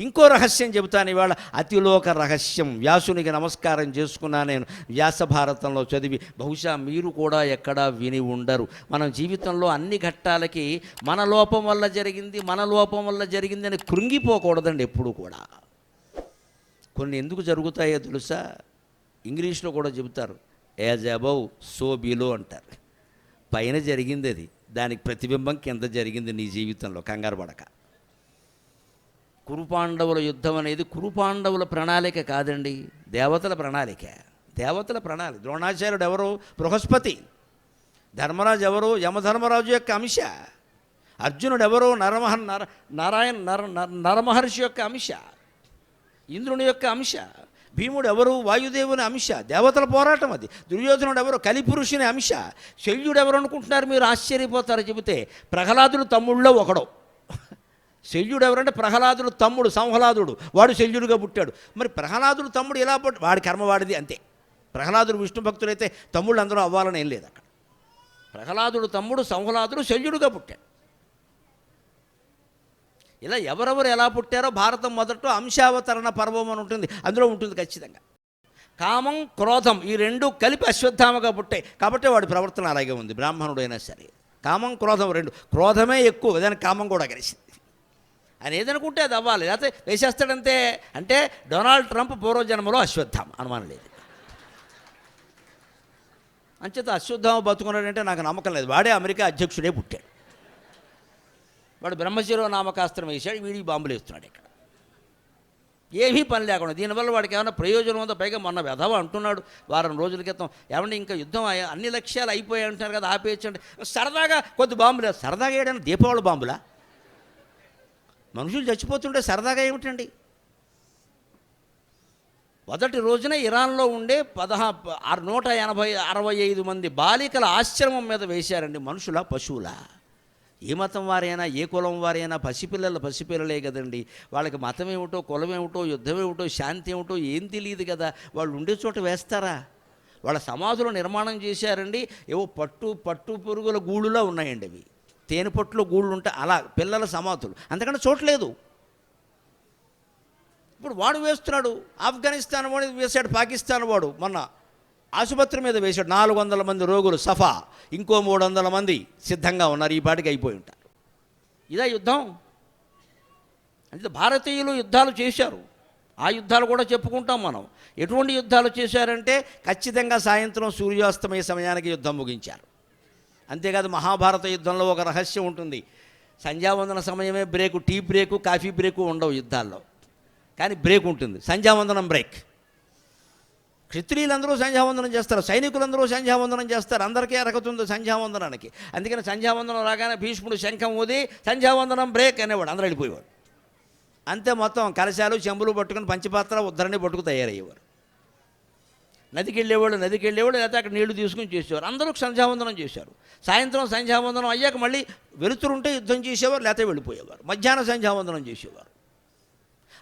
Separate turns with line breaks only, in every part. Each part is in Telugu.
ఇంకో రహస్యం చెబుతాను ఇవాళ, అతిలోక రహస్యం. వ్యాసునికి నమస్కారం చేసుకున్నా నేను, వ్యాస భారతంలో చదివి. బహుశా మీరు కూడా ఎక్కడా విని ఉండరు. మనం జీవితంలో అన్ని ఘట్టాలకి మన లోపం వల్ల జరిగింది అని కృంగిపోకూడదండి ఎప్పుడు కూడా. కొన్ని ఎందుకు జరుగుతాయో తెలుసా? ఇంగ్లీష్లో కూడా చెబుతారు, యాజ్ అబౌవ్ సో బిలో అంటారు. పైన జరిగింది అది, దానికి ప్రతిబింబం కింద జరిగింది నీ జీవితంలో. కంగారు పడక. కురుపాండవుల యుద్ధం అనేది కురుపాండవుల ప్రణాళిక కాదండి, దేవతల ప్రణాళిక. ద్రోణాచార్యుడు ఎవరు? బృహస్పతి. ధర్మరాజు ఎవరు? యమధర్మరాజు యొక్క అంశ. అర్జునుడు ఎవరు? నరమహర్షి యొక్క అంశ, ఇంద్రుని యొక్క అంశ. భీముడు ఎవరు? వాయుదేవుని అంశ. దేవతల పోరాటం అది. దుర్యోధనుడు ఎవరు? కలిపురుషుని అంశ. శల్యుడు ఎవరు అనుకుంటున్నారు మీరు? ఆశ్చర్యపోతారు చెబితే. ప్రహ్లాదుడు తమ్ముళ్ళలో ఒకడు. శల్యుడు ఎవరంటే ప్రహ్లాదుడు తమ్ముడు సంహ్లాదుడు, వాడు శల్యుడిగా పుట్టాడు. మరి ప్రహ్లాదుడు తమ్ముడు ఎలా పుట్టాడు? వాడి కర్మ వాడిది అంతే. ప్రహ్లాదుడు విష్ణు భక్తుడైతే తమ్ముళ్ళు అందరూ అవ్వాలని ఏం లేదు అక్కడ. ప్రహ్లాదుడు తమ్ముడు సంహ్లాదుడు శల్యుడిగా పుట్టాడు. ఇలా ఎవరెవరు ఎలా పుట్టారో భారతం మొదట్లో అంశావతరణ పర్వం అని ఉంటుంది, అందులో ఉంటుంది ఖచ్చితంగా. కామం క్రోధం ఈ రెండు కలిపి అశ్వత్థామగా పుట్టాయి కాబట్టి వాడి ప్రవర్తన అలాగే ఉంది. బ్రాహ్మణుడైనా సరే కామం క్రోధం రెండు, క్రోధమే ఎక్కువ, దానికి కామం కూడా కలిసింది. ఆయన ఏదనుకుంటే అది అవ్వాలి, లేకపోతే వేసేస్తాడంతే. అంటే డొనాల్డ్ ట్రంప్ పూర్వజన్మలో అశ్వత్థామ, అనుమానం లేదు. అంచేత అశ్వత్థామ బతుకున్నాడంటే నాకు నమ్మకం లేదు. వాడే అమెరికా అధ్యక్షుడే పుట్టాడు. వాడు బ్రహ్మశిరో నామకాస్త్రం వేశాడు, వీడికి బాంబులు వేస్తున్నాడు ఇక్కడ. ఏమీ పని లేకుండా. దీనివల్ల వాడికి ఏమైనా ప్రయోజనం ఉందో? పైగా మొన్న వెధవ అంటున్నాడు వారం రోజుల క్రితం, ఏమంటే ఇంకా యుద్ధం అన్ని లక్ష్యాలు అయిపోయాయి అంటున్నారు కదా, ఆపేయచ్చండి. సరదాగా కొద్ది బాంబులు. సరదాగా వేయడానికి దీపావళి బాంబులా? మనుషులు చచ్చిపోతుంటే సరదాగా ఏమిటండి? మొదటి రోజున ఇరాన్లో ఉండే 165 మంది బాలికల ఆశ్రమం మీద వేశారండి. మనుషుల పశువులా? ఏ మతం వారైనా ఏ కులం వారైనా పసిపిల్లలే కదండి. వాళ్ళకి మతం ఏమిటో, కులం ఏమిటో, యుద్ధం ఏమిటో, శాంతి ఏమిటో ఏం తెలియదు కదా. వాళ్ళు ఉండే చోట వేస్తారా? వాళ్ళ సమాధులు నిర్మాణం చేశారండి. ఏవో పట్టు పురుగుల గూళ్ళులా ఉన్నాయండి అవి. తేనె పట్టులో గూళ్ళు ఉంటాయి, అలా పిల్లల సమాధులు. అంతకంటే చోట్లేదు. ఇప్పుడు వాడు వేస్తున్నాడు. ఆఫ్ఘనిస్తాన్ వాడు వేశాడు, పాకిస్తాన్ వాడు మొన్న ఆసుపత్రి మీద వేశాడు. 400 మంది రోగులు సఫా, ఇంకో 300 మంది సిద్ధంగా ఉన్నారు. ఈ పాటికి అయిపోయి ఉంటారు. ఇదా యుద్ధం? అంటే భారతీయులు యుద్ధాలు చేశారు. ఆ యుద్ధాలు కూడా చెప్పుకుంటాం మనం. ఎటువంటి యుద్ధాలు చేశారంటే ఖచ్చితంగా సాయంత్రం సూర్యాస్తమయ సమయానికి యుద్ధం ముగించారు. అంతేకాదు మహాభారత యుద్ధంలో ఒక రహస్యం ఉంటుంది. సంధ్యావందన సమయమే break, tea break, coffee break ఉండవు యుద్ధాల్లో, కానీ బ్రేక్ ఉంటుంది, సంధ్యావందనం బ్రేక్. క్షత్రియులందరూ సంధ్యావందనం చేస్తారు, సైనికులందరూ సంధ్యావందనం చేస్తారు. అందరికీ అరకతుంది సంధ్యావందనానికి. అందుకని సంధ్యావందనం రాగానే భీష్ముడు శంఖం ఊది సంధ్యావందనం బ్రేక్ అనేవాడు, అందరూ వెళ్ళిపోయేవాడు. అంతే. మొత్తం కలశాలు చెంబులు పట్టుకుని పంచపాత్ర ఉద్ధరణి పట్టుకు తయారయ్యేవారు. నదికి వెళ్ళేవాళ్ళు, లేకపోతే అక్కడ నీళ్లు తీసుకుని చేసేవారు. అందరూ సంధ్యావందనం చేశారు. సాయంత్రం సంధ్యావందనం అయ్యాక మళ్ళీ వెలుతురుంటే యుద్ధం చేసేవారు, లేకపోతే వెళ్ళిపోయేవారు. మధ్యాహ్నం సంధ్యావందనం చేసేవారు.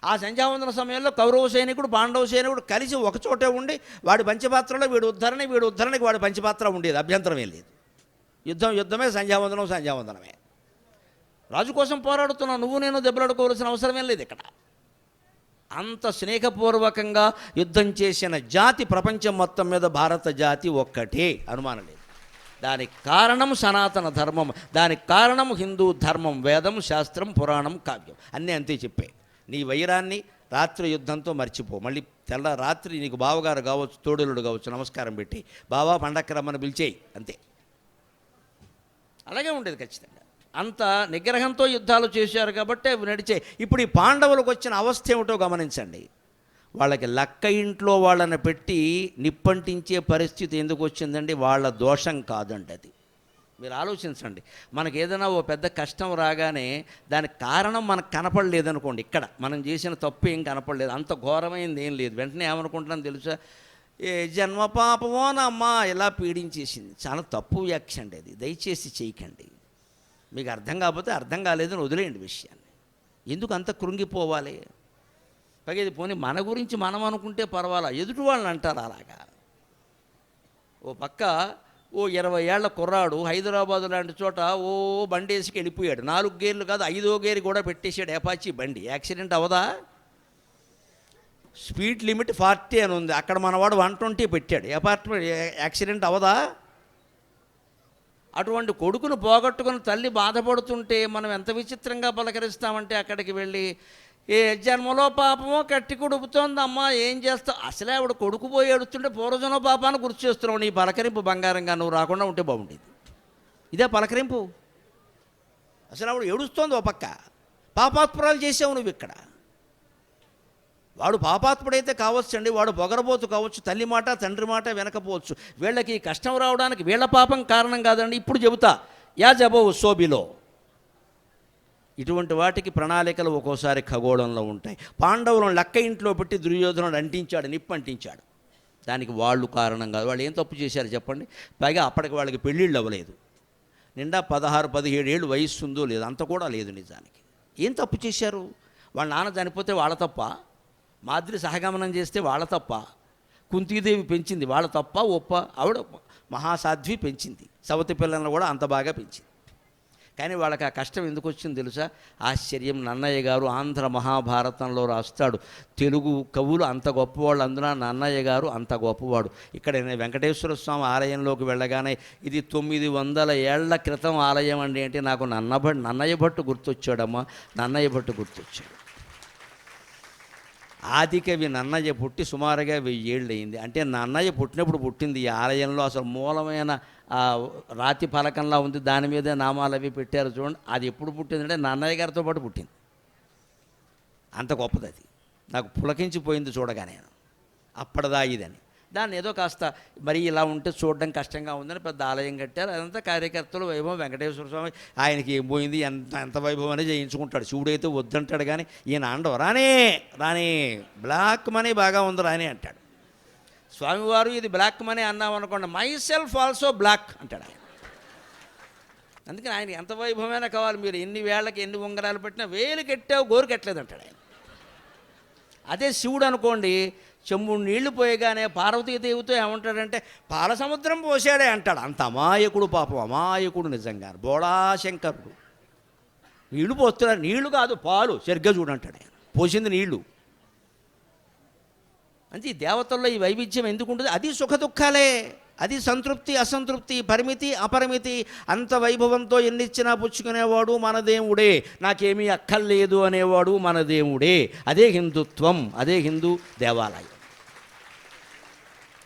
ఆ సంధ్యావందన సమయంలో కౌరవ సైనికుడు పాండవ సైనికుడు కలిసి ఒకచోటే ఉండి వాడి పంచపాత్రలో వీడి ఉద్ధరణకి వాడి పంచపాత్ర ఉండేది. అభ్యంతరం ఏం లేదు. యుద్ధమే, సంధ్యావందనమే. రాజు కోసం పోరాడుతున్నావు, నువ్వు నేను దెబ్బలాడుకోవాల్సిన అవసరమేం లేదు ఇక్కడ. అంత స్నేహపూర్వకంగా యుద్ధం చేసిన జాతి ప్రపంచం మొత్తం మీద భారత జాతి ఒక్కటే, అనుమానం లేదు. దానికి కారణం సనాతన ధర్మం, దానికి కారణం హిందూ ధర్మం, వేదం, శాస్త్రం, పురాణం, కావ్యం అన్నీ అంతే చెప్పే. నీ వైరాన్ని రాత్రి యుద్ధంతో మర్చిపో. మళ్ళీ తెల్ల రాత్రి నీకు బావగారు కావచ్చు, తోడులుడు కావచ్చు, నమస్కారం పెట్టి బావా పండక్కి రమ్మని పిలిచేయి, అంతే. అలాగే ఉండేది ఖచ్చితంగా. అంత నిగ్రహంతో యుద్ధాలు చేశారు కాబట్టి అవి నడిచాయి. ఇప్పుడు ఈ పాండవులకు వచ్చిన అవస్థ ఏమిటో గమనించండి. వాళ్ళకి లక్క ఇంట్లో వాళ్ళని పెట్టి నిప్పంటించే పరిస్థితి ఎందుకు వచ్చిందండి? వాళ్ళ దోషం కాదండి అది. మీరు ఆలోచించండి. మనకు ఏదైనా ఓ పెద్ద కష్టం రాగానే దానికి కారణం మనకు కనపడలేదనుకోండి, ఇక్కడ మనం చేసిన తప్పు ఏం కనపడలేదు, అంత ఘోరమైంది ఏం లేదు, వెంటనే ఏమనుకుంటున్నాను తెలుసా? ఏ జన్మ పాపమోనమ్మా ఇలా పీడించేసింది. చాలా తప్పు వ్యాఖ్య అండి అది, దయచేసి చేయకండి. మీకు అర్థం కాకపోతే అర్థం కాలేదని వదిలేయండి విషయాన్ని. ఎందుకు అంత కృంగిపోవాలి? పైగా ఇది పోనీ మన గురించి మనం అనుకుంటే పర్వాలా, ఎదుటి వాళ్ళని అంటారు అలాగా. ఓ పక్క ఓ 20 ఏళ్ల కుర్రాడు హైదరాబాదు లాంటి చోట ఓ బండి వేసుకు వెళ్ళిపోయాడు. 4 గేర్లు కాదు 5వ గేర్ కూడా పెట్టేశాడు అపాచీ బండి. యాక్సిడెంట్ అవదా? స్పీడ్ లిమిట్ 40 అని ఉంది, అక్కడ మనవాడు 120 పెట్టాడు. యాక్సిడెంట్ అవదా? అటువంటి కొడుకును పోగొట్టుకుని తల్లి బాధపడుతుంటే మనం ఎంత విచిత్రంగా పలకరిస్తామంటే అక్కడికి వెళ్ళి ఏ జన్మలో పాపమో కట్టి కొడుకుతోంది అమ్మా ఏం చేస్తావు. అసలే ఆవిడ కొడుకు పోయి ఏడుస్తుంటే పూర్వజన్మ పాపాన్ని గుర్తు చేస్తున్నావు. నీ పలకరింపు బంగారంగా నువ్వు రాకుండా ఉంటే బాగుండేది. ఇదే పలకరింపు. అసలు ఆవిడ ఏడుస్తోంది ఓ పక్క, పాపాత్పురాలు చేసావు నువ్వు ఇక్కడ. వాడు పాపాత్ముడైతే కావచ్చండి, వాడు పొగరబోతు కావచ్చు, తల్లి మాట తండ్రి మాట వినకపోవచ్చు. వీళ్ళకి కష్టం రావడానికి వీళ్ళ పాపం కారణం కాదండి. ఇప్పుడు చెబుతా, యా జబో సోబిలో. ఇటువంటి వాటికి ప్రణాళికలు ఒక్కోసారి ఖగోళంలో ఉంటాయి. పాండవులను లక్క ఇంట్లో పెట్టి దుర్యోధనుడు అంటించాడు, నిప్పు అంటించాడు. దానికి వాళ్ళు కారణం కాదు. వాళ్ళు ఏం తప్పు చేశారు చెప్పండి? పైగా అప్పటికి వాళ్ళకి పెళ్ళిళ్ళు అవ్వలేదు. నిండా 16-17 ఏళ్ళు వయస్సు ఉందో లేదు, అంత కూడా లేదు నిజానికి. ఏం తప్పు చేశారు? వాళ్ళ నాన్న చనిపోతే వాళ్ళ తప్ప, మాద్రి సహగమనం చేస్తే వాళ్ళ తప్ప, కుంతీదేవి పెంచింది వాళ్ళ తప్ప ఒప్ప? ఆవిడ మహాసాధ్వి పెంచింది, సవతి పిల్లలను కూడా అంత బాగా పెంచింది. కానీ వాళ్ళకి ఆ కష్టం ఎందుకు వచ్చింది తెలుసా? ఆశ్చర్యం. నన్నయ్య గారు ఆంధ్ర మహాభారతంలో రాస్తాడు, తెలుగు కవులు అంత గొప్పవాళ్ళు, అందున నన్నయ్య గారు అంత గొప్పవాడు. ఇక్కడ నేను వెంకటేశ్వర స్వామి ఆలయంలోకి వెళ్ళగానే ఇది 900 ఏళ్ల క్రితం ఆలయం అండి అంటే నాకు నన్నయ్య భట్టు గుర్తొచ్చాడమ్మా. నన్నయ్య భట్టు గుర్తొచ్చాడు. ఆదికవి నన్నయ్య పుట్టి సుమారుగా 1000 ఏళ్ళు అయింది. అంటే నన్నయ్య పుట్టినప్పుడు పుట్టింది ఈ ఆలయంలో. అసలు మూలమైన రాతి ఫలకంలా ఉంది, దాని మీదే నామాలు అవి పెట్టారు చూడండి. అది ఎప్పుడు పుట్టిందంటే నన్నయ్య గారితో పాటు పుట్టింది. అంత గొప్పది అది. నాకు పులకించిపోయింది చూడగా నేను, అప్పటిదా ఇదని. దాన్ని ఏదో కాస్త మరి ఇలా ఉంటే చూడడం కష్టంగా ఉందని పెద్ద ఆలయం కట్టారు. అదంతా కార్యకర్తలు వైభవం. వెంకటేశ్వర స్వామి ఆయనకి ఏం పోయింది, ఎంత వైభవం అనేది చేయించుకుంటాడు. శివుడైతే వద్దంటాడు, కానీ ఈయన అండవు రానే బ్లాక్ మనీ బాగా ఉంది రాని అంటాడు. స్వామివారు ఇది బ్లాక్ మనీ అన్నామనుకోండి, మై సెల్ఫ్ ఆల్సో బ్లాక్ అంటాడు ఆయన. అందుకని ఆయన ఎంత వైభవమైనా కావాలి, మీరు ఎన్ని వేళ్ళకి ఎన్ని ఉంగరాలు పెట్టినా వేలు కట్టావు గోరు కట్టలేదు అంటాడు ఆయన. అదే శివుడు అనుకోండి, చెంబుడు నీళ్లు పోయగానే పార్వతీదేవితో ఏమంటాడంటే పాల సముద్రం పోసాడే అంటాడు. అంత అమాయకుడు, పాపం అమాయకుడు నిజంగా. బోళాశంకరుడు. నీళ్లు పోస్తున్నాడు, నీళ్లు కాదు పాలు సరిగ్గా చూడంటాడు ఆయన, పోసింది నీళ్లు. అంటే ఈ దేవతల్లో ఈ వైవిధ్యం ఎందుకు ఉంటుంది? అది సుఖ దుఃఖాలే, అది సంతృప్తి అసంతృప్తి, పరిమితి అపరిమితి. అంత వైభవంతో ఎన్నిచ్చినా పుచ్చుకునేవాడు మన దేవుడే, నాకేమీ అక్కర్లేదు అనేవాడు మన దేవుడే. అదే హిందుత్వం, అదే హిందూ దేవాలయం.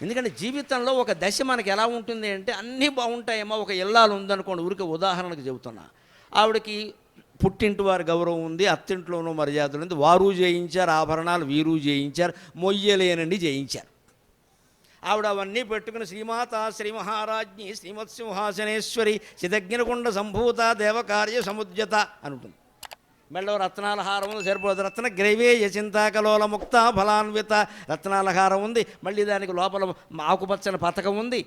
ఎందుకంటే జీవితంలో ఒక దశ మనకి ఎలా ఉంటుంది అంటే అన్నీ బాగుంటాయేమో. ఒక ఇల్లాలు ఉందనుకోండి, ఊరికి ఉదాహరణకు చెబుతున్నా. ఆవిడకి పుట్టింటి వారి గౌరవం ఉంది, అత్తింట్లోనూ మర్యాదలు ఉంది, వారు చేయించారు ఆభరణాలు, వీరు చేయించారు, మొయ్యలేనండి చేయించారు. ఆవిడ అవన్నీ పెట్టుకుని శ్రీమాత శ్రీ మహారాజ్ఞి శ్రీమత్సింహాసనేశ్వరి శతజ్ఞనకుండ సంభూత దేవకార్య సముద్యత అని ఉంటుంది. మెళ్ళో రత్నాల హారం ఉంది, సరిపోదు. రత్న గ్రైవేయ చింతాకలోల ముక్త ఫలాన్విత రత్నాల హారం ఉంది. మళ్ళీ దానికి లోపల ఆకుపచ్చని పథకం ఉంది.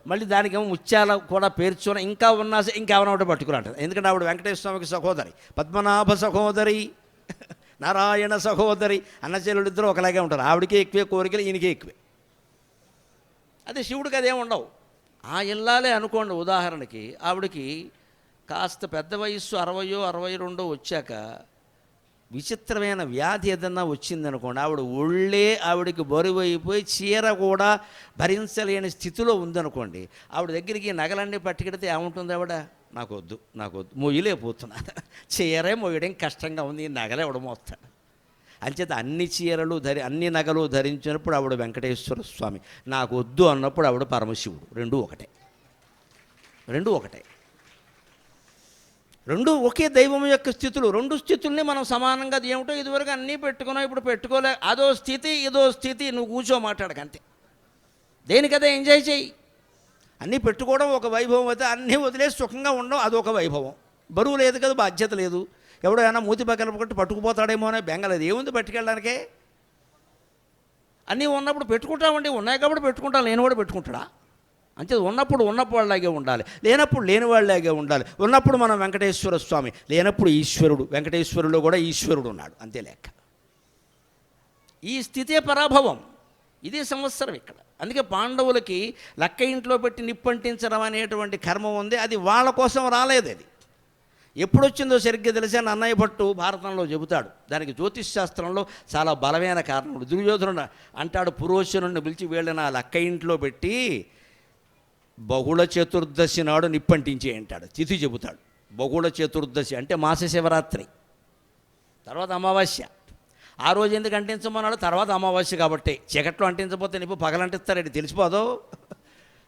మళ్ళీ దానికి ఏమో ముత్యాల కూడా పేర్చున్న ఇంకా ఉన్నా ఇంకేమైనా ఒకటి పట్టుకురాంటారు. ఎందుకంటే ఆవిడ వెంకటేశ్వర స్వామికి సహోదరి, పద్మనాభ సహోదరి, నారాయణ సహోదరి. అన్నచెల్లెలు ఇద్దరు ఒకలాగే ఉంటారు. ఆవిడకే ఎక్కువే కోరికలు, ఈయనకే ఎక్కువే. అదే శివుడికి అదేం ఉండవు. ఆ ఇల్లాలే అనుకోండి ఉదాహరణకి, ఆవిడకి కాస్త పెద్ద వయస్సు 60-62 వచ్చాక విచిత్రమైన వ్యాధి ఏదన్నా వచ్చిందనుకోండి, ఆవిడ ఒళ్ళే ఆవిడకి బరువు అయిపోయి చీర కూడా భరించలేని స్థితిలో ఉందనుకోండి, ఆవిడ దగ్గరికి నగలన్నీ పట్టుకెడితే ఏముంటుంది ఆవిడ? నాకు వద్దు మొయ్యలేకపోతున్నాను, చీరే మొయ్యడం కష్టంగా ఉంది, ఈ నగలు ఎవడ మోస్తాడు. అంచేత అన్ని చీరలు అన్ని నగలు ధరించినప్పుడు ఆవిడ వెంకటేశ్వర స్వామి, నాకు వద్దు అన్నప్పుడు ఆవిడ పరమశివుడు. రెండూ ఒకటే. రెండు ఒకే దైవం యొక్క స్థితులు. రెండు స్థితుల్ని మనం సమానంగా ఏమిటో ఇదివరకు అన్నీ పెట్టుకున్నావు, ఇప్పుడు పెట్టుకోలే. అదో స్థితి ఇదో స్థితి, నువ్వు కూర్చో మాట్లాడకంతే. దేనికదే ఎంజాయ్ చేయి. అన్నీ పెట్టుకోవడం ఒక వైభవం అయితే, అన్నీ వదిలేసి సుఖంగా ఉండడం అదొక వైభవం. బరువు లేదు కదా, బాధ్యత లేదు. ఎవడో ఏమైనా మూతి పక్కన కొట్టి పట్టుకుపోతాడేమో అనే బెంగలేదు. ఏముంది పట్టుకెళ్ళడానికే? అన్నీ ఉన్నప్పుడు పెట్టుకుంటామండి, ఉన్నాయి కాబట్టి పెట్టుకుంటాం. లేని కూడా పెట్టుకుంటాడా? అంతే. ఉన్నప్పుడు వాళ్ళలాగే ఉండాలి, లేనప్పుడు లేని వాళ్ళలాగే ఉండాలి. ఉన్నప్పుడు మనం వెంకటేశ్వర స్వామి, లేనప్పుడు ఈశ్వరుడు. వెంకటేశ్వరులో కూడా ఈశ్వరుడు ఉన్నాడు, అంతే లెక్క. ఈ స్థితే పరాభవం. ఇదే సంవత్సరం ఇక్కడ. అందుకే పాండవులకి లక్క ఇంట్లో పెట్టి నిప్పంటించడం అనేటువంటి కర్మ ఉంది. అది వాళ్ళ కోసం రాలేదు. అది ఎప్పుడొచ్చిందో సరిగ్గా తెలిసే అన్నయ్య భట్టు భారతంలో చెబుతాడు. దానికి జ్యోతిష్ శాస్త్రంలో చాలా బలమైన కారణం. దుర్యోధనుడు అంటాడు, పురోచనుడిని పిలిచి వీళ్ళని ఆ లక్క ఇంట్లో పెట్టి బహుళ చతుర్దశి నాడు నిప్పంటించే అంటాడు. తిథి చెబుతాడు. బహుళ చతుర్దశి అంటే మాస శివరాత్రి, తర్వాత అమావాస్య. ఆ రోజు ఎందుకు అంటించమన్నాడు? తర్వాత అమావాస్య కాబట్టి. చీకట్లో అంటించకపోతే నిప్పు పగలంటిస్తారండి, తెలిసిపోదో.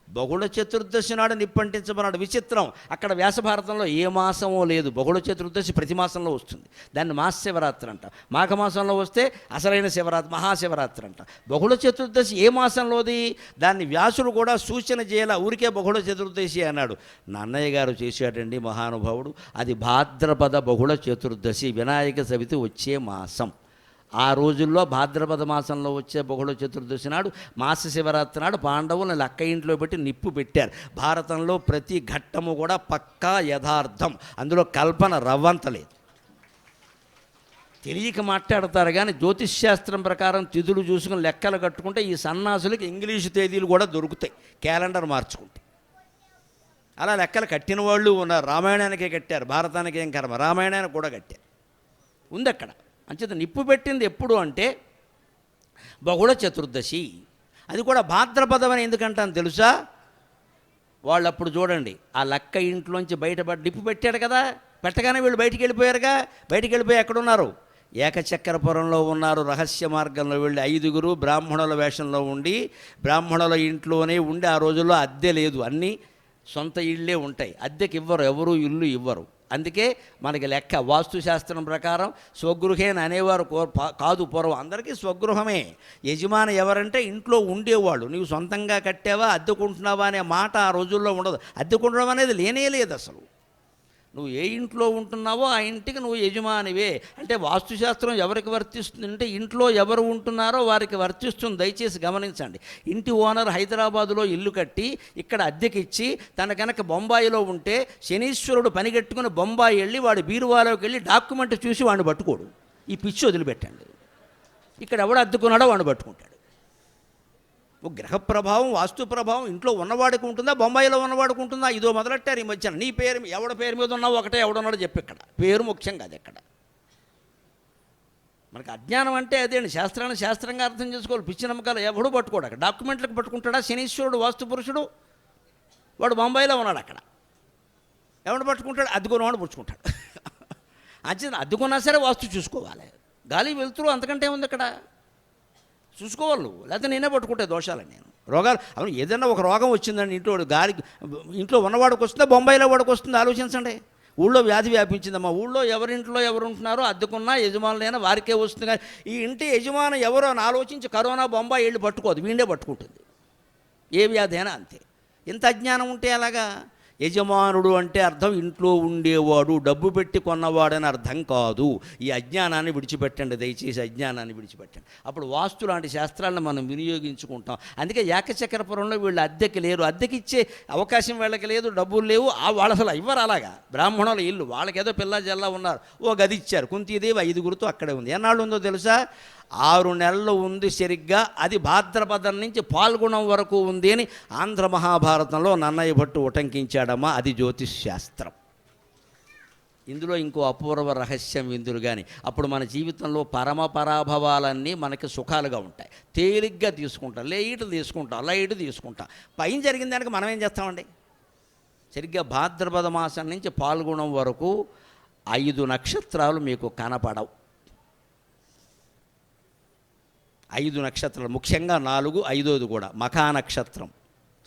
బహుళ చతుర్దశి నాడు నిప్పంటించమన్నాడు. విచిత్రం, అక్కడ వ్యాసభారతంలో ఏ మాసమో లేదు. బహుళ చతుర్దశి ప్రతి మాసంలో వస్తుంది. దాన్ని మాస శివరాత్రి అంట. మాఘమాసంలో వస్తే అసలైన శివరాత్రి, మహాశివరాత్రి అంట. బహుళ చతుర్దశి ఏ మాసంలోది? దాన్ని వ్యాసుడు కూడా సూచన చేయాల, ఊరికే బహుళ చతుర్దశి అన్నాడు. నన్నయ్య గారు చేశాడండి మహానుభావుడు. అది భాద్రపద బహుళ చతుర్దశి, వినాయక చవితి వచ్చే మాసం. ఆ రోజుల్లో భాద్రపద మాసంలో వచ్చే బహుళ చతుర్దశి నాడు, మాస శివరాత్రి నాడు పాండవులను లక్క ఇంట్లో పెట్టి నిప్పు పెట్టారు. భారతంలో ప్రతి ఘట్టము కూడా పక్కా యథార్థం, అందులో కల్పన రవ్వంతలేదు. తెలియక మాట్లాడతారు కానీ జ్యోతిష్ శాస్త్రం ప్రకారం తిథులు చూసుకుని లెక్కలు కట్టుకుంటే ఈ సన్నాసులకి ఇంగ్లీషు తేదీలు కూడా దొరుకుతాయి, క్యాలెండర్ మార్చుకుంటే. అలా లెక్కలు కట్టిన వాళ్ళు ఉన్నారు. రామాయణానికే కట్టారు, భారతానికి ఏం కర్మ, రామాయణానికి కూడా కట్టారు, ఉంది అక్కడ. అంచేత నిప్పు పెట్టింది ఎప్పుడు అంటే బహుళ చతుర్దశి. అది కూడా భాద్రపదం అని ఎందుకంటాను తెలుసా? వాళ్ళు అప్పుడు చూడండి, ఆ లక్క ఇంట్లోంచి బయటపడి నిప్పు పెట్టాడు కదా, పెట్టగానే వీళ్ళు బయటికి వెళ్ళిపోయారుగా. బయటికి వెళ్ళిపోయి ఎక్కడున్నారు? ఏకచక్రపురంలో ఉన్నారు. రహస్య మార్గంలో వెళ్ళి 5గురు బ్రాహ్మణుల వేషంలో ఉండి, బ్రాహ్మణుల ఇంట్లోనే ఉండి, ఆ రోజుల్లో అద్దె లేదు, అన్నీ సొంత ఇళ్ళే ఉంటాయి, అద్దెకి ఇవ్వరు, ఎవరు ఇల్లు ఇవ్వరు. అందుకే మనకి లెక్క వాస్తుశాస్త్రం ప్రకారం స్వగృహేన అనేవారు కాదు పూర్వం, అందరికీ స్వగృహమే. యజమాని ఎవరంటే ఇంట్లో ఉండేవాళ్ళు. నీవు సొంతంగా కట్టావా అద్దెకుంటున్నావా అనే మాట ఆ రోజుల్లో ఉండదు. అద్దెకుండడం అనేది లేనే లేదు అసలు. నువ్వు ఏ ఇంట్లో ఉంటున్నావో ఆ ఇంటికి నువ్వు యజమానివే. అంటే వాస్తుశాస్త్రం ఎవరికి వర్తిస్తుంది అంటే ఇంట్లో ఎవరు ఉంటున్నారో వారికి వర్తిస్తుంది. దయచేసి గమనించండి. ఇంటి ఓనర్ హైదరాబాదులో ఇల్లు కట్టి ఇక్కడ అద్దెకిచ్చి తన కనుక బొంబాయిలో ఉంటే శనీశ్వరుడు పనిగట్టుకుని బొంబాయి వెళ్ళి వాడి బీరువాలోకి వెళ్ళి డాక్యుమెంట్ చూసి వాడిని పట్టుకోడు. ఈ పిచ్చి వదిలిపెట్టండి. ఇక్కడ ఎవడు అద్దెకున్నాడో వాడిని పట్టుకుంటాడు. గ్రహ ప్రభావం, వాస్తు ప్రభావం ఇంట్లో ఉన్నవాడికి ఉంటుందా, బొంబాయిలో ఉన్నవాడికి ఉంటుందా? ఇదో మొదలెట్టారు ఈ మధ్యన. నీ పేరు ఎవడ పేరు మీద ఉన్నావు ఒకటే, ఎవడున్నాడో చెప్పి. ఇక్కడ పేరు ముఖ్యం కాదు. ఎక్కడ మనకి అజ్ఞానం అంటే అదేండి. శాస్త్రాన్ని శాస్త్రంగా అర్థం చేసుకోవాలి. పిచ్చి నమ్మకాలు ఎవడు పట్టుకోడు. అక్కడ డాక్యుమెంట్లకు పట్టుకుంటాడా శనీశ్వరుడు వాస్తు పురుషుడు? వాడు బొంబాయిలో ఉన్నాడు. అక్కడ ఎవడు పట్టుకుంటాడు? అద్దుకున్నవాడు పుచ్చుకుంటాడు. అంతే, అద్దుకున్నా సరే వాస్తు చూసుకోవాలి. గాలి వెళ్తురు, అంతకంటే ఉంది అక్కడ. చూసుకోవాలి నువ్వు, లేకపోతే నేనే పట్టుకుంటే దోషాలని. నేను రోగాలు అవును, ఏదైనా ఒక రోగం వచ్చిందండి ఇంట్లో, గాలి ఇంట్లో ఉన్నవాడికి వస్తుందా బొంబాయిలో వాడికి వస్తుందా ఆలోచించండి. ఊళ్ళో వ్యాధి వ్యాపించిందమ్మా, ఊళ్ళో ఎవరింట్లో ఎవరు ఉంటున్నారో అద్దెకున్నా యజమానులైనా వారికే వస్తుంది. కానీ ఈ ఇంటి యజమాని ఎవరో అని ఆలోచించి కరోనా బొంబాయి వెళ్ళి పట్టుకోదు, వీడే పట్టుకుంటుంది. ఏ వ్యాధి అయినా అంతే. ఇంత అజ్ఞానం ఉంటే అలాగా. యజమానుడు అంటే అర్థం ఇంట్లో ఉండేవాడు, డబ్బు పెట్టి కొన్నవాడని అర్థం కాదు. ఈ అజ్ఞానాన్ని విడిచిపెట్టండి, దయచేసి అజ్ఞానాన్ని విడిచిపెట్టండి. అప్పుడు వాస్తు లాంటి శాస్త్రాలను మనం వినియోగించుకుంటాం. అందుకే ఏకచక్రపురంలో వీళ్ళు అద్దెకి లేరు, అద్దెకిచ్చే అవకాశం వీళ్ళకి లేదు, డబ్బులు లేవు. వాళ్ళు అసలు ఇవ్వరు. అలాగా బ్రాహ్మణుల ఇల్లు, వాళ్ళకేదో పిల్ల జల్లా ఉన్నారు, ఓ గది ఇచ్చారు. కుంతీదేవి 5గురుతో అక్కడే ఉంది. ఎన్నాళ్ళు ఉందో తెలుసా? 6 నెలలు ఉంది సరిగ్గా. అది భాద్రపదం నుంచి పాల్గొనం వరకు ఉంది అని ఆంధ్ర మహాభారతంలో నన్నయ్య భట్టు ఉటంకించాడమ్మా. అది జ్యోతిష్ శాస్త్రం. ఇందులో ఇంకో అపూర్వ రహస్యం విందులు. కానీ అప్పుడు మన జీవితంలో పరమపరాభవాలన్నీ మనకి సుఖాలుగా ఉంటాయి. తేలిగ్గా తీసుకుంటాం, లైట్ తీసుకుంటాం. పైన జరిగిన దానికి మనం ఏం చేస్తామండి? సరిగ్గా భాద్రపద మాసం నుంచి పాల్గొనం వరకు 5 నక్షత్రాలు మీకు కనపడవు. 5 నక్షత్రాలు, ముఖ్యంగా 4, 5వది కూడా. మఖా నక్షత్రం,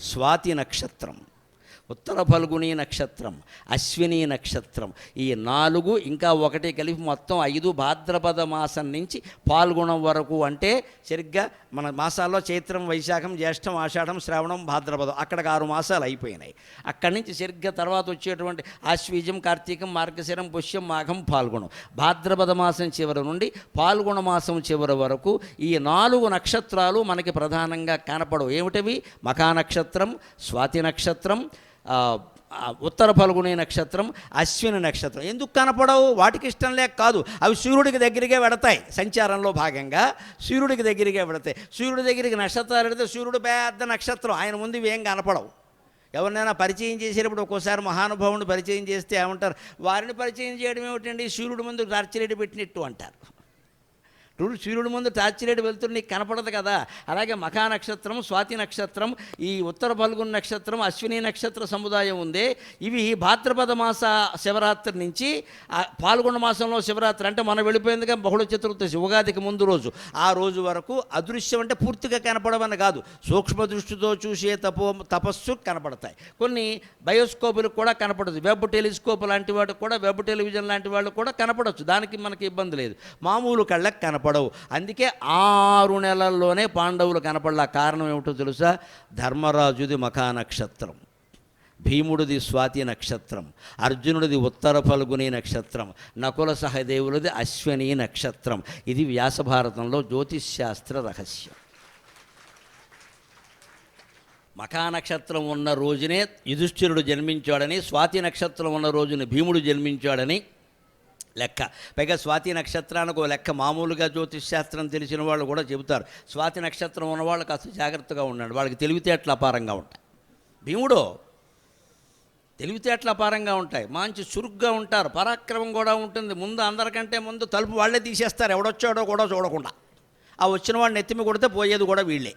స్వాతి నక్షత్రం, ఉత్తర ఫల్గుని నక్షత్రం, అశ్విని నక్షత్రం. ఈ 4 ఇంకా 1 కలిపి మొత్తం 5 భాద్రపద మాసం నుంచి పాల్గొనం వరకు. అంటే సరిగ్గా మన మాసాల్లో చైత్రం, వైశాఖం, జ్యేష్టం, ఆషాఢం, శ్రావణం, భాద్రపదం, అక్కడికి 6 మాసాలు అయిపోయినాయి. అక్కడి నుంచి సరిగ్గా తర్వాత వచ్చేటువంటి ఆశ్వీజం, కార్తీకం, మార్గశిరం, పుష్యం, మాఘం, పాల్గొనం. భాద్రపద మాసం చివరి నుండి పాల్గొన మాసం చివరి వరకు ఈ 4 నక్షత్రాలు మనకి ప్రధానంగా కనపడవు. ఏమిటవి? మఖా నక్షత్రం, స్వాతి నక్షత్రం, ఉత్తర ఫల్గుని నక్షత్రం, అశ్విని నక్షత్రం. ఎందుకు కనపడవు? వాటికి ఇష్టం లేక కాదు, అవి సూర్యుడికి దగ్గరికే వెడతాయి. సంచారంలో భాగంగా సూర్యుడికి దగ్గరికే వెడతాయి. సూర్యుడి దగ్గరికి నక్షత్రాలు పెడితే సూర్యుడు పెద్ద నక్షత్రం, ఆయన ముందు ఇవి ఏం కనపడవు. ఎవరినైనా పరిచయం చేసేటప్పుడు ఒక్కోసారి మహానుభావుని పరిచయం చేస్తే ఏమంటారు, వారిని పరిచయం చేయడం ఏమిటండి, సూర్యుడి ముందు టార్చ్ పెట్టినట్టు అంటారు. సూర్యుడి ముందు టార్చ్ లైట్ వెళ్తున్న నీకు కనపడదు కదా. అలాగే మఖా నక్షత్రం, స్వాతి నక్షత్రం, ఈ ఉత్తర ఫల్గుని నక్షత్రం, అశ్విని నక్షత్ర సముదాయం ఉంది. ఇవి భాద్రపద మాస శివరాత్రి నుంచి పాల్గొన్న మాసంలో శివరాత్రి అంటే మనం వెళ్ళిపోయిందిగా బహుళ చతుర్దశి, ఉగాదికి ముందు రోజు, ఆ రోజు వరకు అదృశ్యం అంటే పూర్తిగా కనపడవని కాదు, సూక్ష్మ దృష్టితో చూసే తపస్సు కనపడతాయి. కొన్ని బయోస్కోపులకు కూడా కనపడదు, వెబ్ టెలిస్కోప్ లాంటి వాటికి కూడా, వెబ్ టెలివిజన్ లాంటి వాళ్ళు కూడా కనపడవచ్చు, దానికి మనకి ఇబ్బంది లేదు. మామూలు కళ్ళకి కనపడవు. అందుకే 6 నెలల్లోనే పాండవులు కనపడలా. కారణం ఏమిటో తెలుసా? ధర్మరాజుది మఖా నక్షత్రం, భీముడిది స్వాతి నక్షత్రం, అర్జునుడిది ఉత్తర ఫల్గుని నక్షత్రం, నకుల సహదేవులది అశ్విని నక్షత్రం. ఇది వ్యాసభారతంలో జ్యోతిష్శాస్త్ర రహస్యం. మఖా నక్షత్రం ఉన్న రోజునే యుధిష్ఠిరుడు జన్మించాడని, స్వాతి నక్షత్రం ఉన్న రోజున భీముడు జన్మించాడని లెక్క. పైగా స్వాతి నక్షత్రానికి ఒక లెక్క మామూలుగా జ్యోతిష్శాస్త్రం తెలిసిన వాళ్ళు కూడా చెబుతారు. స్వాతి నక్షత్రం ఉన్నవాళ్ళు కాస్త జాగ్రత్తగా ఉన్నాడు, వాళ్ళకి తెలివితేటలు అపారంగా ఉంటాయి. భీముడు తెలివితేటలు అపారంగా ఉంటాయి, మంచి చురుగ్గా ఉంటారు, పరాక్రమం కూడా ఉంటుంది. ముందు అందరికంటే ముందు తలుపు వాళ్ళే తీసేస్తారు, ఎవడొచ్చాడో కూడా చూడకుండా. ఆ వచ్చిన వాడిని ఎత్తిమి కొడితే పోయేది కూడా వీళ్ళే.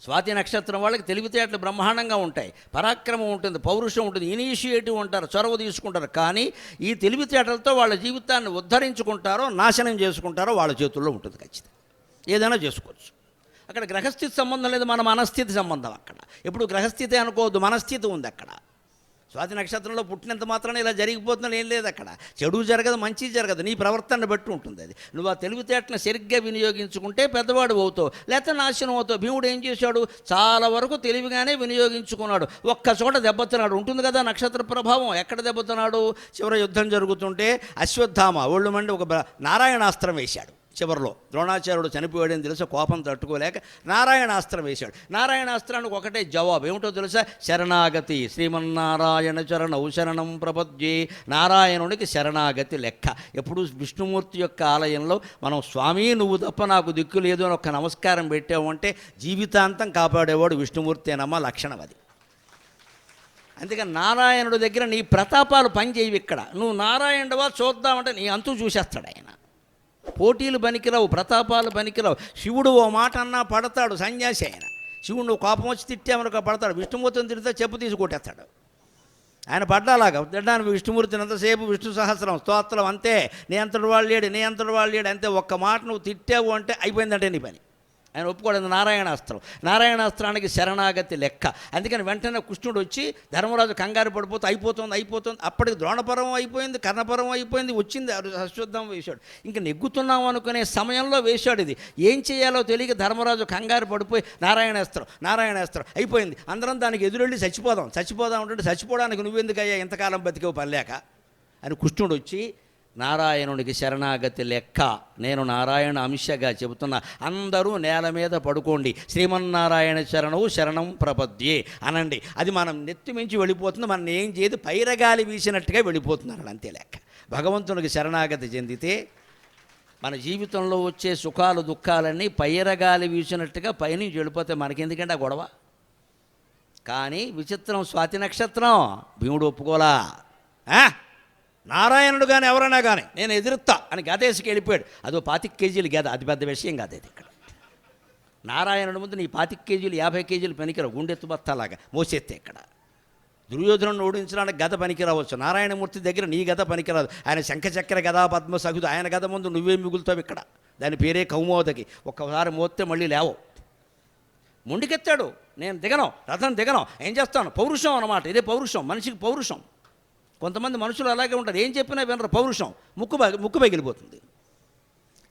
స్వాతి నక్షత్రం వాళ్ళకి తెలివితేటలు బ్రహ్మాండంగా ఉంటాయి, పరాక్రమం ఉంటుంది, పౌరుషం ఉంటుంది, ఇనిషియేటివ్ ఉంటారు, చొరవ తీసుకుంటారు. కానీ ఈ తెలివితేటలతో వాళ్ళ జీవితాన్ని ఉద్ధరించుకుంటారో నాశనం చేసుకుంటారో వాళ్ళ చేతుల్లో ఉంటుంది. ఖచ్చితంగా ఏదైనా చేసుకోవచ్చు. అక్కడ గ్రహస్థితి సంబంధం లేదు, మన మనస్థితి సంబంధం. అక్కడ ఎప్పుడు గ్రహస్థితి అనుకోవద్దు, మనస్థితి ఉంది అక్కడ. స్వాతి నక్షత్రంలో పుట్టినంత మాత్రాన ఇలా జరిగిపోతుందని ఏం లేదు. అక్కడ చెడు జరగదు, మంచి జరగదు, నీ ప్రవర్తన బట్టి ఉంటుంది అది. నువ్వు ఆ తెలివితేటను సరిగ్గా వినియోగించుకుంటే పెద్దవాడు అవుతావు, లేకపోతే నాశనం అవుతావు. భీముడు ఏం చేశాడు? చాలా వరకు తెలివిగానే వినియోగించుకున్నాడు. ఒక్క చోట దెబ్బతిన్నాడు, ఉంటుంది కదా నక్షత్ర ప్రభావం. ఎక్కడ దెబ్బతిన్నాడు? చివరి యుద్ధం జరుగుతుంటే అశ్వత్థామ ఒళ్ళు మండి ఒక నారాయణాస్త్రం వేశాడు. చివరిలో ద్రోణాచార్యుడు చనిపోయాడని తెలుసా, కోపం తట్టుకోలేక నారాయణాస్త్రం వేశాడు. నారాయణాస్త్రానికి ఒకటే జవాబు ఏమిటో తెలుసా? శరణాగతి. శ్రీమన్నారాయణ చరణౌ శరణం ప్రపద్యే. నారాయణునికి శరణాగతి లెక్క. ఎప్పుడు విష్ణుమూర్తి యొక్క ఆలయంలో మనం స్వామి నువ్వు తప్ప నాకు దిక్కు లేదు అని ఒక నమస్కారం పెట్టావు అంటే జీవితాంతం కాపాడేవాడు విష్ణుమూర్తేనమ్మా, లక్షణం అది. అందుకని నారాయణుడి దగ్గర నీ ప్రతాపాలు పనిచేయవు. ఇక్కడ నువ్వు నారాయణుడివా చూద్దామంటే నీ అంతు చూసేస్తాడు ఆయన. పోటీలు పనికిరావు, ప్రతాపాలు పనికిరావు. శివుడు ఓ మాట అన్నా పడతాడు, సన్యాసి ఆయన. శివుడు నువ్వు కోపం వచ్చి తిట్టామనుకో పడతాడు, విష్ణుమూర్తిని తిడితే చెప్పు తీసి కొట్టేస్తాడు. ఆయన పడ్డాలాగా తిట్టడానికి విష్ణుమూర్తిని అంతసేపు విష్ణు సహస్రం స్తోత్రం అంతే. నీ అంతటి వాళ్ళు లేడు, నీ అంతటి వాళ్ళు లేడు అంతే. ఒక్క మాట నువ్వు తిట్టావు అంటే అయిపోయిందంటే నీ పని. ఆయన ఒప్పుకోవడం నారాయణాస్త్రం. నారాయణాస్త్రానికి శరణాగతి లెక్క. అందుకని వెంటనే కృష్ణుడు వచ్చి ధర్మరాజు కంగారు పడిపోతే అయిపోతుంది. అప్పటికి ద్రోణపర్వం అయిపోయింది, కర్ణపర్వం అయిపోయింది, వచ్చింది అశ్వత్థామ వేశాడు. ఇంకా నెగ్గుతున్నాం అనుకునే సమయంలో వేశాడు ఇది. ఏం చేయాలో తెలియక ధర్మరాజు కంగారు పడిపోయి నారాయణాస్త్రం అయిపోయింది, అందరం దానికి ఎదురెళ్ళి చచ్చిపోదాం అంటే చచ్చిపోవడానికి నువ్వెందుకయ్యా ఇంతకాలం బతికేవు పర్లేక అని కృష్ణుడు వచ్చి నారాయణునికి శరణాగతి లెక్క. నేను నారాయణ అంశగా చెబుతున్నా, అందరూ నేల మీద పడుకోండి, శ్రీమన్నారాయణ శరణవు శరణం ప్రపద్యే అనండి. అది మనం నెత్తి మించి వెళ్ళిపోతుంది, మనం ఏం చేయదు, పైరగాలి వీసినట్టుగా వెళ్ళిపోతున్నారు అంతే లెక్క. భగవంతునికి శరణాగతి చెందితే మన జీవితంలో వచ్చే సుఖాలు దుఃఖాలన్నీ పైరగాలి వీసినట్టుగా పైనుంచి వెళ్ళిపోతే మనకెందుకంటే ఆ గొడవ. కానీ విచిత్రం, స్వాతి నక్షత్రం భీముడు ఒప్పుకోలా. నారాయణుడు కానీ ఎవరైనా కానీ నేను ఎదురుతా అని గదేసుకి వెళ్ళిపోయాడు. అదో 25 కేజీలు గద, అది పెద్ద విషయం కాదు అది. ఇక్కడ నారాయణుడి ముందు నీ 25 కేజీలు 50 కేజీలు పనికిరావు, గుండెత్తు బస్తాలాగా మోసేస్తే. ఇక్కడ దుర్యోధనుడు ఓడించడానికి గద పనికిరావచ్చు, నారాయణమూర్తి దగ్గర నీ గద పనికిరాదు. ఆయన శంఖచక్ర గదా పద్మ సగుదు, ఆయన గద ముందు నువ్వే మిగులుతావు. ఇక్కడ దాని పేరే కౌమోదకి. ఒక్కసారి మోస్తే మళ్ళీ లేవవు. ముందుకెత్తాడు, నేను దిగను, రథం దిగను, ఏం చేస్తాను, పౌరుషం అన్నమాట. ఇదే పౌరుషం, మనిషికి పౌరుషం. కొంతమంది మనుషులు అలాగే ఉంటారు, ఏం చెప్పినా వినరు, పౌరుషం, ముక్కు పగిలిపోతుంది.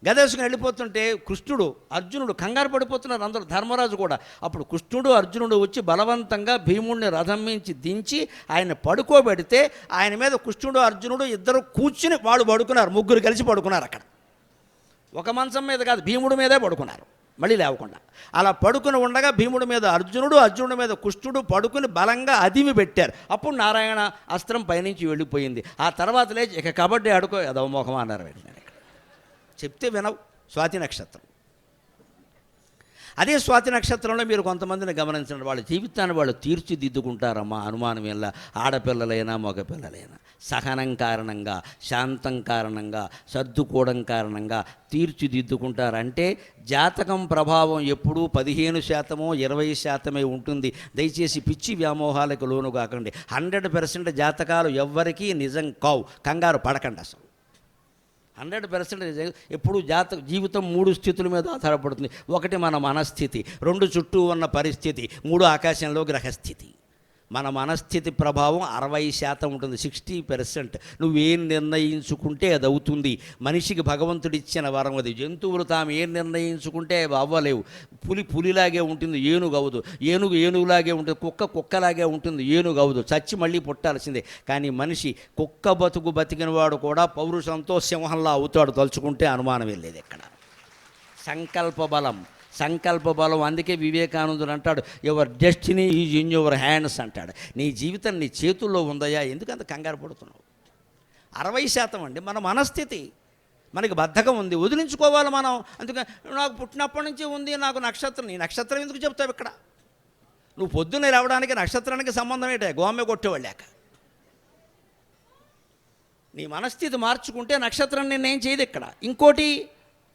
గదేసుకుని వెళ్ళిపోతుంటే కృష్ణుడు అర్జునుడు కంగారు పడిపోతున్నారు అందరూ, ధర్మరాజు కూడా. అప్పుడు కృష్ణుడు అర్జునుడు వచ్చి బలవంతంగా భీముడిని రథం మించి దించి ఆయన పడుకోబెడితే ఆయన మీద కృష్ణుడు అర్జునుడు ఇద్దరు కూర్చుని వాళ్ళు పడుకున్నారు, ముగ్గురు కలిసి పడుకున్నారు. అక్కడ ఒక మంచం మీద కాదు, భీముడి మీదే పడుకున్నారు. మళ్ళీ లేవకుండా అలా పడుకుని ఉండగా భీముడి మీద అర్జునుడి మీద కృష్ణుడు పడుకుని బలంగా అదిమి పెట్టారు. అప్పుడు నారాయణ అస్త్రం పైనుంచి వెళ్ళిపోయింది. ఆ తర్వాత లేచి ఇక కబడ్డీ ఆడుకో యదవమోహం అన్నారు. వెంటనే ఇక్కడ చెప్తే వినవు. స్వాతి నక్షత్రం. అదే స్వాతి నక్షత్రంలో మీరు కొంతమందిని గమనించండి, వాళ్ళ జీవితాన్ని వాళ్ళు తీర్చిదిద్దుకుంటారమ్మా. అనుమానం ఎలా, ఆడపిల్లలైనా మగపిల్లలైనా సహనం కారణంగా, శాంతం కారణంగా, సర్దుకోవడం కారణంగా తీర్చిదిద్దుకుంటారు. అంటే జాతకం ప్రభావం ఎప్పుడూ 15% 20% ఉంటుంది. దయచేసి పిచ్చి వ్యామోహాలకు లోను కాకండి. 100% జాతకాలు ఎవ్వరికీ నిజం కావు. కంగారు పడకండి. అసలు 100% ఎప్పుడు జీవితం 3 స్థితుల మీద ఆధారపడుతుంది. 1 మన మనస్థితి, 2 చుట్టూ ఉన్న పరిస్థితి, 3 ఆకాశంలో గ్రహస్థితి. మన మనస్థితి ప్రభావం 60% ఉంటుంది. 60% నువ్వేం నిర్ణయించుకుంటే అది అవుతుంది. మనిషికి భగవంతుడిచ్చిన వరం అది. జంతువులు తాము ఏం నిర్ణయించుకుంటే అవి అవ్వలేవు. పులిలాగే ఉంటుంది, ఏనుగు అవ్వదు. ఏనుగులాగే ఉంటుంది, కుక్కలాగే ఉంటుంది, ఏనుగు అవ్వదు. చచ్చి మళ్ళీ పుట్టాల్సిందే. కానీ మనిషి కుక్క బతికిన వాడు కూడా పౌరుషంతో సింహంలా అవుతాడు తలుచుకుంటే. అనుమానం వెళ్ళేది ఎక్కడ. సంకల్ప బలం. అందుకే వివేకానందుడు అంటాడు, your destiny is in your hands అంటాడు. నీ జీవితం నీ చేతుల్లో ఉందయ్యా, ఎందుకంత కంగారు పడుతున్నావు? 60% అండి మన మనస్థితి. మనకి బద్ధకం ఉంది, వదిలించుకోవాలి మనం. అందుకని నాకు పుట్టినప్పటి నుంచి ఉంది నాకు నక్షత్రం. నీ నక్షత్రం ఎందుకు చెప్తావు ఇక్కడ? నువ్వు పొద్దున్నే రావడానికి నక్షత్రానికి సంబంధం ఏంటే? గోమె కొట్టేవాళ్ళాక. నీ మనస్థితి మార్చుకుంటే నక్షత్రం నిన్నేం చేయదు ఇక్కడ. ఇంకోటి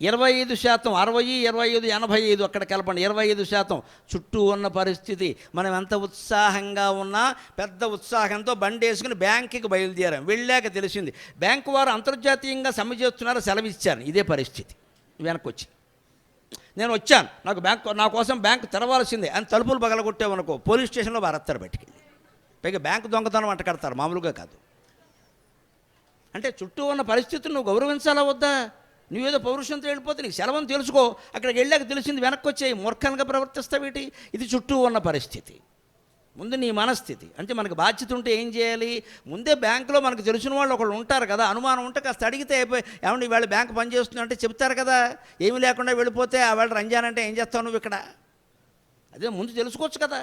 25%, 60, 25, 85 అక్కడ కలపండి. 25% చుట్టూ ఉన్న పరిస్థితి. మనం ఎంత ఉత్సాహంగా ఉన్నా పెద్ద ఉత్సాహంతో బండి వేసుకుని బ్యాంకుకి బయలుదేరాం. వెళ్ళాక తెలిసింది బ్యాంకు వారు అంతర్జాతీయంగా సమ్మె చేస్తున్నారు, సెలవు ఇచ్చాను. ఇదే పరిస్థితి. వెనక్కి వచ్చి నేను వచ్చాను, నా కోసం బ్యాంకు తెరవాల్సిందే అని తలుపులు పగలగొట్టామనుకో, పోలీస్ స్టేషన్లో వారెత్తారు బయటికి. పైగా బ్యాంకు దొంగతనం అంట కడతారు, మామూలుగా కాదు. అంటే చుట్టూ ఉన్న పరిస్థితులు నువ్వు గౌరవించాలా వద్దా? నువ్వేదో పౌరుషంతో వెళ్ళిపోతే నీకు సెలవుని తెలుసుకో. అక్కడికి వెళ్ళాక తెలిసింది వెనక్కి వచ్చాయి, మూర్ఖంగా ప్రవర్తిస్తావేటి? ఇది చుట్టూ ఉన్న పరిస్థితి. ముందు నీ మనస్థితి. అంటే మనకు బాధ్యత ఉంటే ఏం చేయాలి? ముందే బ్యాంకులో మనకు తెలిసిన వాళ్ళు ఒకళ్ళు ఉంటారు కదా, అనుమానం ఉంటే కాస్త అడిగితే అయిపోయి, ఏమంటే ఇవాళ బ్యాంకు పనిచేస్తుంది అంటే చెప్తారు కదా. ఏమీ లేకుండా వెళ్ళిపోతే ఆవేళ రంజాన్ అంటే ఏం చేస్తావు నువ్వు ఇక్కడ? అదే ముందు తెలుసుకోవచ్చు కదా.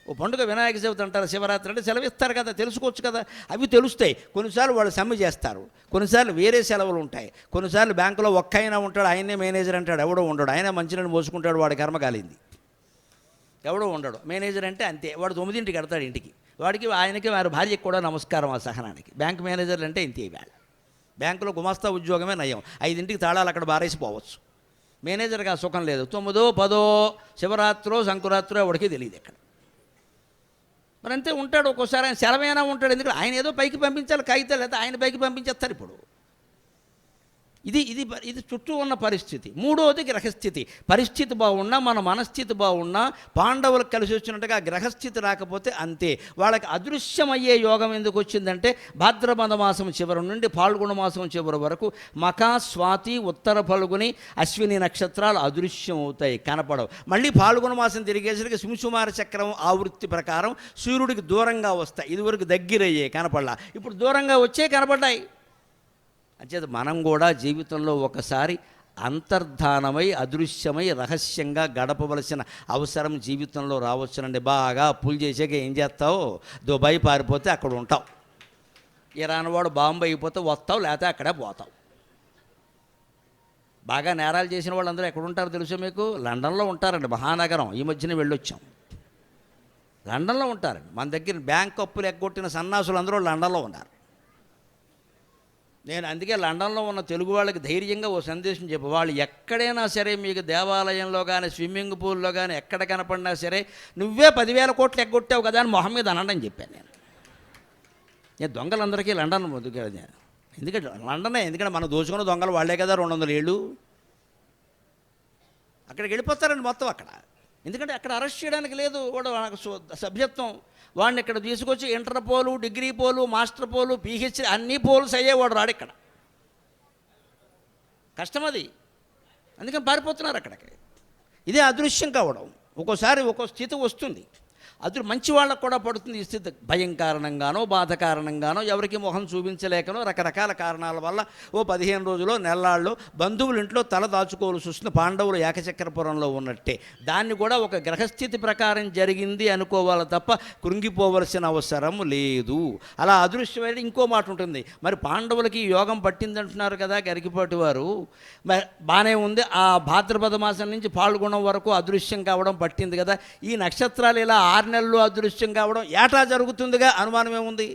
ఓ పండుగ వినాయక చవితి అంటారు, శివరాత్రి అంటే సెలవిస్తారు కదా, తెలుసుకోవచ్చు కదా. అవి తెలుస్తాయి. కొన్నిసార్లు వాళ్ళు సమ్మె చేస్తారు, కొన్నిసార్లు వేరే సెలవులు ఉంటాయి, కొన్నిసార్లు బ్యాంకులో ఒక్క అయినా ఉంటాడు, ఆయనే మేనేజర్ అంటాడు, ఎవడో ఉండడు. ఆయన మంచినీళ్ళు మోసుకుంటాడు, వాడి కర్మ కాలింది. ఎవడో ఉండడు. మేనేజర్ అంటే అంతే, వాడు 9ంటికి వెడతాడు ఇంటికి. ఆయనకి వారి భార్యకి కూడా నమస్కారం ఆ సహనానికి. బ్యాంక్ మేనేజర్లు అంటే ఇంతే. వేళ బ్యాంకులో గుమాస్తా ఉద్యోగమే నయం. 5ంటికి తాళాలు అక్కడ బారేసిపోవచ్చు. మేనేజర్కి ఆ సుఖం లేదు. 9, 10 శివరాత్రో సంకురాత్రో ఎవడికి తెలియదు ఎక్కడ. మరి అంతే ఉంటాడు. ఒక్కోసారి ఆయన సెలవైనా ఉంటాడు, ఎందుకంటే ఆయన ఏదో పైకి పంపించాలి కాగితాలు, అయితే ఆయన పైకి పంపించేస్తారు. ఇప్పుడు ఇది చుట్టూ ఉన్న పరిస్థితి. 3వది గ్రహస్థితి. పరిస్థితి బాగున్నా, మన మనస్థితి బాగున్నా, పాండవులకు కలిసి వచ్చినట్టుగా గ్రహస్థితి రాకపోతే అంతే. వాళ్ళకి అదృశ్యమయ్యే యోగం ఎందుకు వచ్చిందంటే భాద్రపద మాసం చివరి నుండి పాల్గొన మాసం చివరి వరకు మఖా, స్వాతి, ఉత్తర ఫల్గుని, అశ్విని నక్షత్రాలు అదృశ్యం అవుతాయి, కనపడవు. మళ్ళీ పాల్గొన మాసం తిరిగేసరికి సుముసుమార చక్రం ఆవృత్తి ప్రకారం సూర్యుడికి దూరంగా వస్తాయి. ఇదివరకు దగ్గరయ్యాయి, కనపడలా. ఇప్పుడు దూరంగా వచ్చే కనపడ్డాయి. అంచేత మనం కూడా జీవితంలో ఒకసారి అంతర్ధానమై, అదృశ్యమై, రహస్యంగా గడపవలసిన అవసరం జీవితంలో రావచ్చునండి. బాగా అప్పులు చేసాక ఏం చేస్తావు? దుబాయ్ పారిపోతే అక్కడ ఉంటావు, ఇరాన్ వాడు బాంబు అయిపోతే వస్తావు, లేకపోతే అక్కడే పోతావు. బాగా నేరాలు చేసిన వాళ్ళందరూ ఎక్కడ ఉంటారో తెలుసా మీకు? లండన్లో ఉంటారండి, మహానగరం. ఈ మధ్యన వెళ్ళొచ్చాం, లండన్లో ఉంటారండి. మన దగ్గర బ్యాంక్ అప్పులు ఎగ్గొట్టిన సన్నాసులు అందరూ లండన్లో ఉన్నారు. నేను అందుకే లండన్లో ఉన్న తెలుగు వాళ్ళకి ధైర్యంగా ఓ సందేశం చెప్పు. వాళ్ళు ఎక్కడైనా సరే, మీకు దేవాలయంలో కానీ, స్విమ్మింగ్ పూల్లో కానీ ఎక్కడ కనపడినా సరే, నువ్వే 10,000 కోట్లు ఎగ్గొట్టావు కదా అని మొహం మీద అనడం చెప్పాను నేను. దొంగలందరికీ లండన్ ఎందుకంటే లండనే, ఎందుకంటే మనం దోచుకున్న దొంగలు వాళ్ళే కదా 200 ఏళ్ళు. అక్కడికి వెళ్ళిపోతారండి మొత్తం అక్కడ. ఎందుకంటే అక్కడ అరెస్ట్ చేయడానికి లేదు, వాడు సభ్యత్వం. వాడిని ఇక్కడ తీసుకొచ్చి ఇంటర్ పోలు, డిగ్రీ పోలు, మాస్టర్ పోలు, పిహెచ్డి అన్ని పోల్స్ అయ్యేవాడు రాడు ఇక్కడ. కష్టం అది. అందుకని పారిపోతున్నారు అక్కడికి. ఇదే అదృశ్యం కావడం. ఒక్కోసారి ఒక్కో స్థితి వస్తుంది. అది మంచి వాళ్ళకు కూడా పడుతుంది ఈ స్థితి. భయం కారణంగానో బాధ కారణంగానో ఎవరికి మొహం చూపించలేకనో రకరకాల కారణాల వల్ల 15 రోజులు నెల్లాళ్ళు బంధువుల ఇంట్లో తల దాచుకోవాల్సి వస్తుంది. పాండవులు ఏకచక్రపురంలో ఉన్నట్టే. దాన్ని కూడా ఒక గ్రహస్థితి ప్రకారం జరిగింది అనుకోవాలి తప్ప కృంగిపోవలసిన అవసరం లేదు. అలా అదృశ్యమైన ఇంకో మాట ఉంటుంది. మరి పాండవులకి యోగం పట్టిందంటున్నారు కదా గరికిపాటి వారు. మరి బాగానే ఉంది. ఆ భాద్రపద మాసం నుంచి పాల్గొనడం వరకు అదృశ్యం కావడం పట్టింది కదా. ఈ నక్షత్రాలు ఇలా 6 నెలలు అదృశ్యం కావడం ఏటా జరుగుతుందిగా, అనుమానం ఏముంది?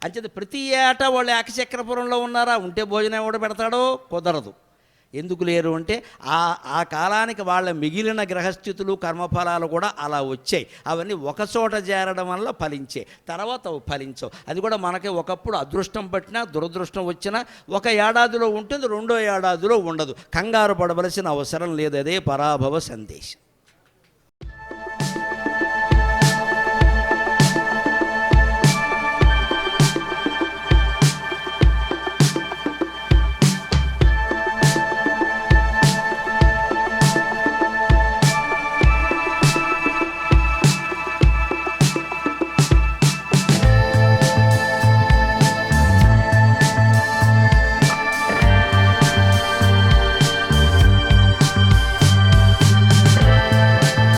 అంచేత ప్రతి ఏటా వాళ్ళు ఏకచక్రపురంలో ఉన్నారా? ఉంటే భోజనం ఎవడు పెడతాడో? కుదరదు. ఎందుకు లేరు అంటే ఆ కాలానికి వాళ్ళ మిగిలిన గ్రహస్థితులు కర్మఫలాలు కూడా అలా వచ్చాయి. అవన్నీ ఒకచోట చేరడం వల్ల ఫలించాయి. తర్వాత అవి ఫలించవు. అది కూడా మనకి ఒకప్పుడు అదృష్టం పట్టినా దురదృష్టం వచ్చినా ఒక ఏడాదిలో ఉంటుంది, రెండో ఏడాదిలో ఉండదు. కంగారు పడవలసిన అవసరం లేదు. అదే పరాభవ సందేశం.